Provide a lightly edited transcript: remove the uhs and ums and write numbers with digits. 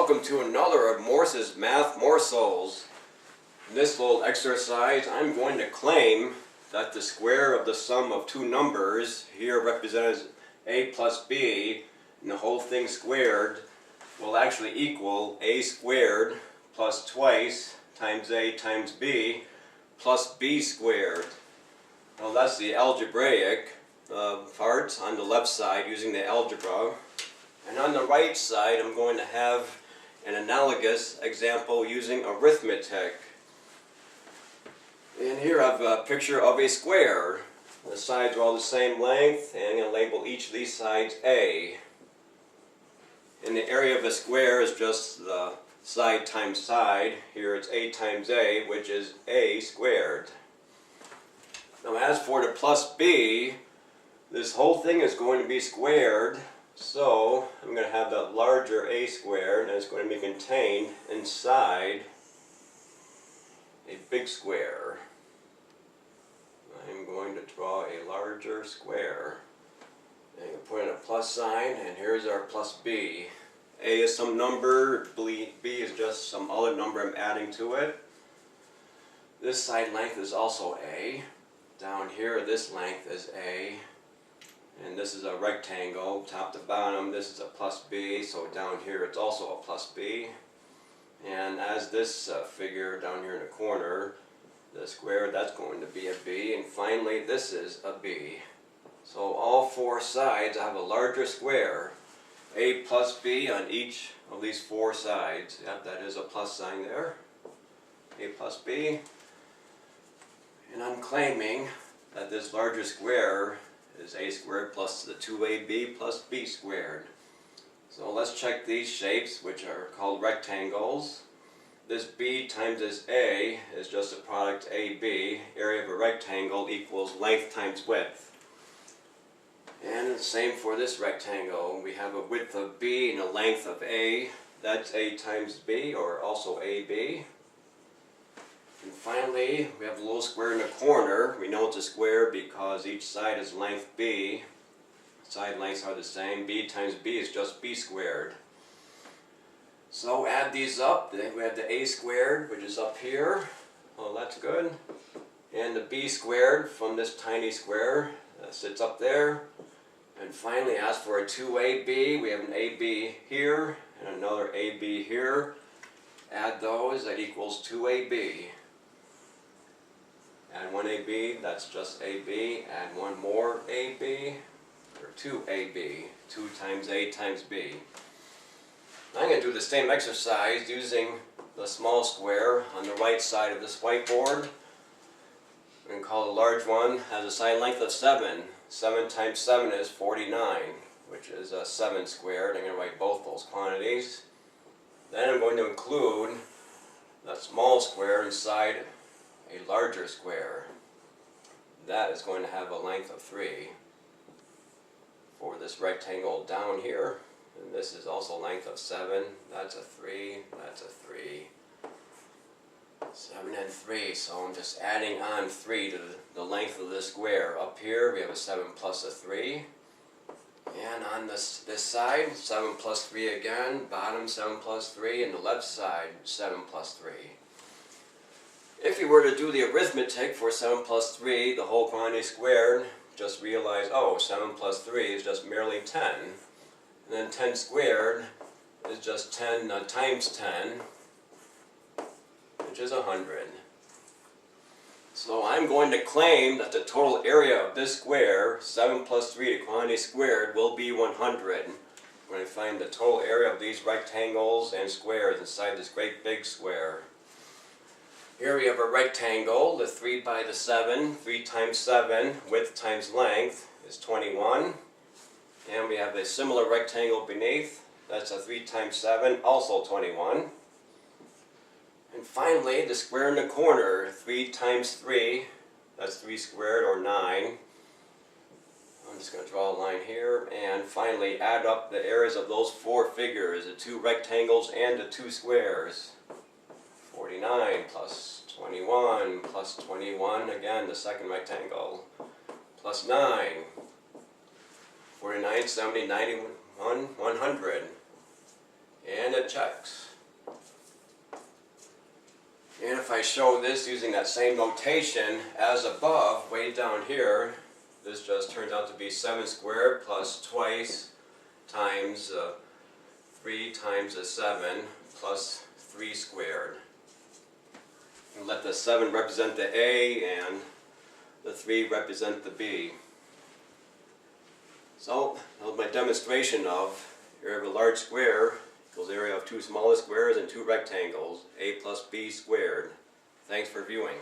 welcome to another of Morse's Math Morsels. In this little exercise, I'm going to claim that the square of the sum of two numbers, here represented as a plus b, and the whole thing squared, will actually equal a squared plus twice times a times b plus b squared. Well, that's the algebraic part on the left side using the algebra. And on the right side, I'm going to have an analogous example using arithmetic. And here I have a picture of a square. The sides are all the same length, and I'm going to label each of these sides A. And the area of a square is just the side times side. Here it's A times A, which is A squared. Now as for the plus B, this whole thing is going to be squared. So I'm going to have that larger a squared, and it's going to be contained inside a big square. I'm going to draw a larger square. And I'm going to put in a plus sign, and here's our plus b. A is some number, b is just some other number I'm adding to it. This side length is also a. Down here, this length is a. And this is a rectangle, top to bottom. This is a plus b, so down here it's also a plus b. And as this figure down here in the corner, the square, that's going to be a b. And finally, this is a b. So all four sides I have a larger square, a plus b on each of these four sides. Yep, that is a plus sign there, a plus b. And I'm claiming that this larger square is a squared plus the 2ab plus b squared. So let's check these shapes, which are called rectangles. This b times this a is just a product ab. Area of a rectangle equals length times width. And the same for this rectangle. We have a width of b and a length of a. That's a times b, or also ab. And finally, we have a little square in the corner. We know it's a square because each side is length b. Side lengths are the same. B times b is just b squared. So add these up. Then we have the a squared, which is up here. Well, that's good. And the b squared from this tiny square sits up there. And finally, as for a 2ab, we have an ab here and another ab here. Add those, that equals 2ab. Add one AB, that's just AB. Add one more AB, or 2AB. 2 times A times B. I'm going to do the same exercise using the small square on the right side of this whiteboard. We're going to call the large one, has a side length of 7. 7 times 7 is 49, which is a 7 squared. I'm going to write both those quantities. Then I'm going to include that small square inside a larger square. That is going to have a length of 3 for this rectangle down here. And this is also length of 7. That's a 3. That's a 3. 7 and 3. So I'm just adding on 3 to the length of this square. Up here we have a 7 plus a 3. And on this side, 7 plus 3 again. Bottom 7 plus 3. And the left side, 7 plus 3. If you were to do the arithmetic for 7 plus 3, the whole quantity squared, just realize, oh, 7 plus 3 is just merely 10. And then 10 squared is just 10 times 10, which is 100. So I'm going to claim that the total area of this square, 7 plus 3, the quantity squared, will be 100. I'm going to find the total area of these rectangles and squares inside this great big square. Here we have a rectangle, the 3 by the 7, 3 times 7, width times length is 21. And we have a similar rectangle beneath, that's a 3 times 7, also 21. And finally, the square in the corner, 3 times 3, that's 3 squared, or 9. I'm just going to draw a line here, and finally add up the areas of those four figures, the two rectangles and the two squares. 49 plus 21 plus 21, again the second rectangle, plus 9, 49, 70, 91, 100. And it checks. And if I show this using that same notation as above, way down here, this just turns out to be 7 squared plus twice times 3 times the 7 plus 3 squared. And let the 7 represent the A and the 3 represent the B. So, that was my demonstration of area of a large square equals area of two smaller squares and two rectangles, A plus B squared. Thanks for viewing.